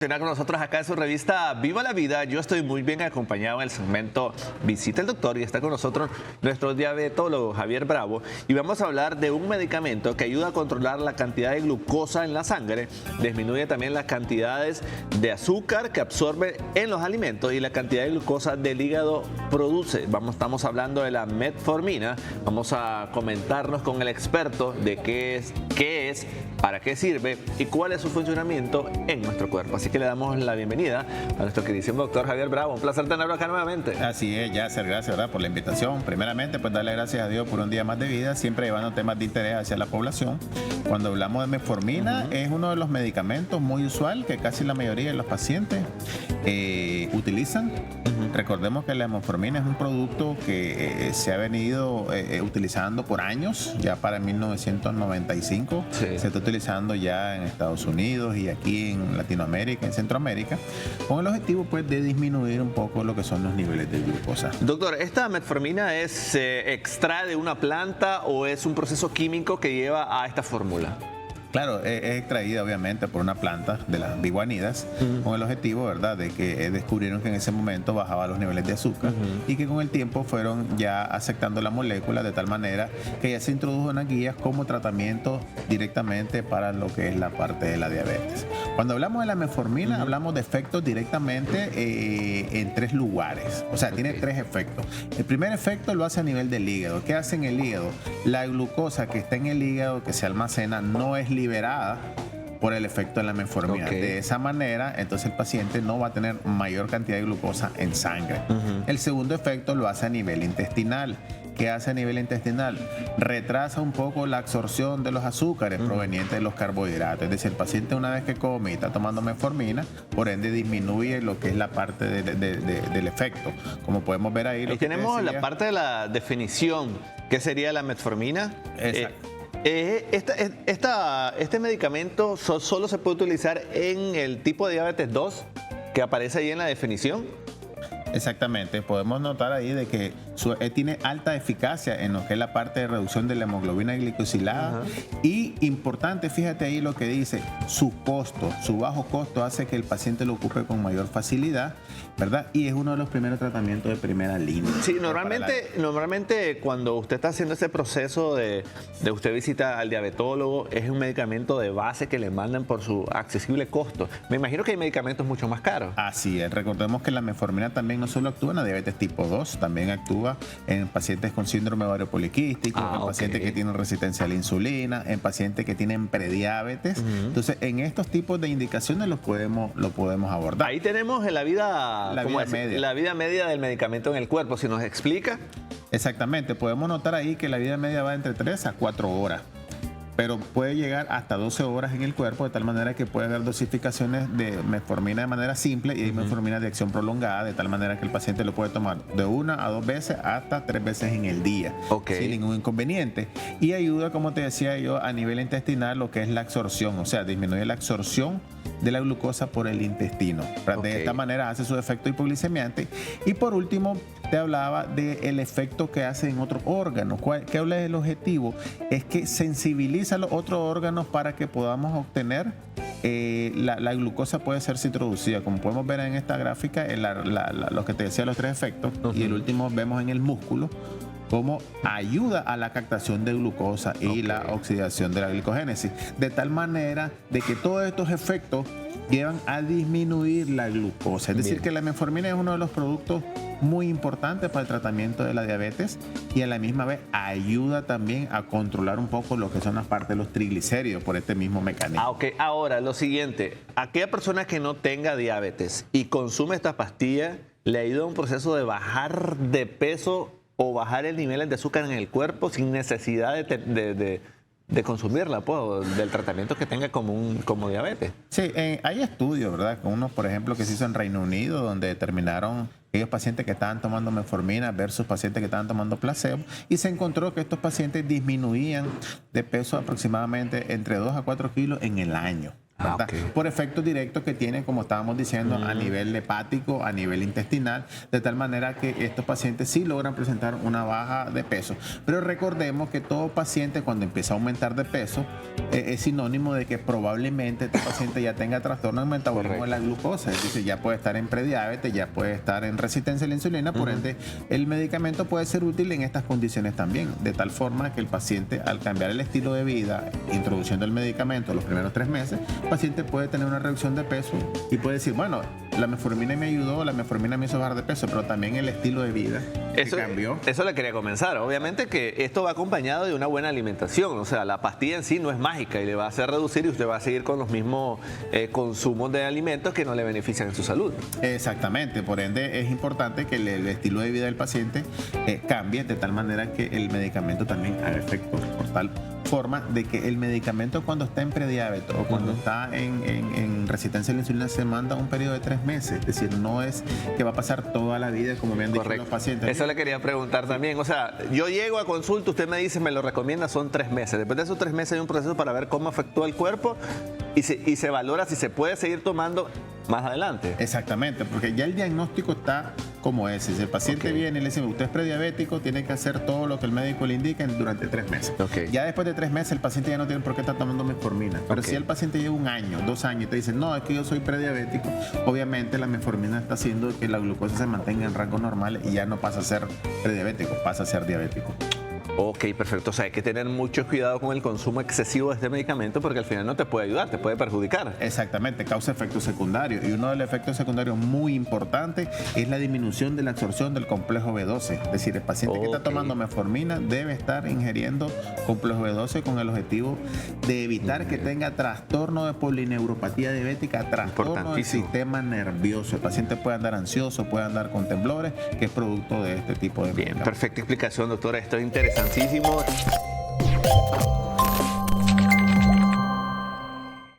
Con nosotros acá en su revista Viva la Vida. Yo estoy muy bien acompañado en el segmento Visita el Doctor y está con nosotros nuestro diabetólogo Javier Bravo y vamos a hablar de un medicamento que ayuda a controlar la cantidad de glucosa en la sangre, disminuye también las cantidades de azúcar que absorbe en los alimentos y la cantidad de glucosa del hígado produce. Estamos hablando de la metformina. Vamos a comentarnos con el experto de qué es, para qué sirve y cuál es su funcionamiento en nuestro cuerpo. Así que le damos la bienvenida a nuestro queridísimo doctor Javier Bravo. Un placer tenerlo acá nuevamente. Así es, Yasser, gracias, ¿verdad?, por la invitación. Primeramente, pues darle gracias a Dios por un día más de vida, siempre llevando temas de interés hacia la población. Cuando hablamos de metformina, es uno de los medicamentos muy usual que casi la mayoría de los pacientes utilizan. Recordemos que la metformina es un producto que se ha venido utilizando por años, ya para 1995. Sí. Se está utilizando ya en Estados Unidos y aquí en Latinoamérica, en Centroamérica, con el objetivo pues de disminuir un poco lo que son los niveles de glucosa. Doctor, ¿esta metformina se extrae de una planta o es un proceso químico que lleva a esta fórmula? Claro, es extraída obviamente por una planta de las biguanidas con el objetivo, ¿verdad?, de que descubrieron que en ese momento bajaba los niveles de azúcar y que con el tiempo fueron ya aceptando la molécula de tal manera que ya se introdujo en las guías como tratamiento directamente para lo que es la parte de la diabetes. Cuando hablamos de la metformina, hablamos de efectos directamente en tres lugares, o sea, tiene tres efectos. El primer efecto lo hace a nivel del hígado. ¿Qué hace en el hígado? La glucosa que está en el hígado, que se almacena, no es liberada por el efecto de la metformina. De esa manera, entonces el paciente no va a tener mayor cantidad de glucosa en sangre. El segundo efecto lo hace a nivel intestinal. ¿Qué hace a nivel intestinal? Retrasa un poco la absorción de los azúcares provenientes de los carbohidratos. Es decir, el paciente una vez que come y está tomando metformina, por ende disminuye lo que es la parte del efecto. Como podemos ver ahí. Ahí tenemos la parte de la definición. ¿Qué sería la metformina? Exacto. Este medicamento solo se puede utilizar en el tipo de diabetes 2 que aparece ahí en la definición. Exactamente, podemos notar ahí de que tiene alta eficacia en lo que es la parte de reducción de la hemoglobina glicosilada. Y importante, fíjate ahí lo que dice, su costo, su bajo costo hace que el paciente lo ocupe con mayor facilidad, ¿verdad? Y es uno de los primeros tratamientos de primera línea. Sí, normalmente cuando usted está haciendo ese proceso de usted visita al diabetólogo, es un medicamento de base que le mandan por su accesible costo. Me imagino que hay medicamentos mucho más caros. Así es, recordemos que la metformina también no solo actúa en la diabetes tipo 2, también actúa en pacientes con síndrome ovario poliquístico, en pacientes que tienen resistencia a la insulina, en pacientes que tienen prediabetes. Entonces, en estos tipos de indicaciones lo podemos abordar. Ahí tenemos la vida media del medicamento en el cuerpo, si nos explica. Exactamente, podemos notar ahí que la vida media va entre 3 a 4 horas. Pero puede llegar hasta 12 horas en el cuerpo, de tal manera que puede haber dosificaciones de metformina de manera simple y de metformina de acción prolongada, de tal manera que el paciente lo puede tomar de 1 a 2 veces hasta 3 veces en el día, sin ningún inconveniente. Y ayuda, como te decía yo, a nivel intestinal lo que es la absorción, o sea, disminuye la absorción de la glucosa por el intestino. De esta manera hace su efecto hipoglicemiante. Y por último, te hablaba del efecto que hace en otros órganos. ¿Qué habla del objetivo? Es que sensibiliza a los otros órganos para que podamos obtener la glucosa puede ser introducida. Como podemos ver en esta gráfica, lo que te decía, los tres efectos, y el último vemos en el músculo, cómo ayuda a la captación de glucosa y la oxidación de la glicogénesis, de tal manera de que todos estos efectos llevan a disminuir la glucosa. Es decir, que la metformina es uno de los productos muy importantes para el tratamiento de la diabetes y a la misma vez ayuda también a controlar un poco lo que son las partes de los triglicéridos por este mismo mecanismo. Ahora, lo siguiente, aquella persona que no tenga diabetes y consume esta pastilla, ¿le ayuda a un proceso de bajar de peso o bajar el nivel de azúcar en el cuerpo sin necesidad de consumirla, pues, del tratamiento que tenga como diabetes? Sí, hay estudios, ¿verdad? Con unos, por ejemplo, que se hizo en Reino Unido, donde determinaron aquellos pacientes que estaban tomando metformina versus pacientes que estaban tomando placebo, y se encontró que estos pacientes disminuían de peso aproximadamente entre 2 a 4 kilos en el año. ¿verdad? Ok. Por efectos directos que tiene, como estábamos diciendo, a nivel hepático, a nivel intestinal, de tal manera que estos pacientes sí logran presentar una baja de peso. Pero recordemos que todo paciente cuando empieza a aumentar de peso es sinónimo de que probablemente este paciente ya tenga trastorno del metabolismo de la glucosa, es decir, ya puede estar en prediabetes, ya puede estar en resistencia a la insulina, por ende el medicamento puede ser útil en estas condiciones también, de tal forma que el paciente al cambiar el estilo de vida, introduciendo el medicamento los primeros 3 meses, el paciente puede tener una reducción de peso y puede decir, bueno, la metformina me ayudó, la metformina me hizo bajar de peso, pero también el estilo de vida que cambió. Eso le quería comenzar. Obviamente que esto va acompañado de una buena alimentación. O sea, la pastilla en sí no es mágica y le va a hacer reducir y usted va a seguir con los mismos consumos de alimentos que no le benefician en su salud. Exactamente, por ende es importante que el estilo de vida del paciente cambie de tal manera que el medicamento también haga efecto, por tal forma de que el medicamento cuando está en prediabetes o cuando está en resistencia a la insulina se manda un periodo de 3 meses, es decir, no es que va a pasar toda la vida como me han dicho los pacientes. Eso le quería preguntar también, o sea, yo llego a consulta, usted me dice, me lo recomienda, son 3 meses, después de esos 3 meses hay un proceso para ver cómo afectó el cuerpo y se valora si se puede seguir tomando más adelante. Exactamente, porque ya el diagnóstico está como es. Si el paciente viene y le dice, usted es prediabético, tiene que hacer todo lo que el médico le indica durante 3 meses. Ya después de 3 meses el paciente ya no tiene por qué estar tomando metformina. Pero si el paciente lleva 1 año, 2 años y te dice, no, es que yo soy prediabético, obviamente la metformina está haciendo que la glucosa se mantenga en rangos normales y ya no pasa a ser prediabético, pasa a ser diabético. Ok, perfecto. O sea, hay que tener mucho cuidado con el consumo excesivo de este medicamento porque al final no te puede ayudar, te puede perjudicar. Exactamente, causa efectos secundarios. Y uno de los efectos secundarios muy importantes es la disminución de la absorción del complejo B12. Es decir, el paciente que está tomando metformina debe estar ingiriendo complejo B12 con el objetivo de evitar que tenga trastorno de polineuropatía diabética, trastorno del sistema nervioso. El paciente puede andar ansioso, puede andar con temblores, que es producto de este tipo de medicamentos. Perfecta explicación, doctora. Esto es interesantísimo.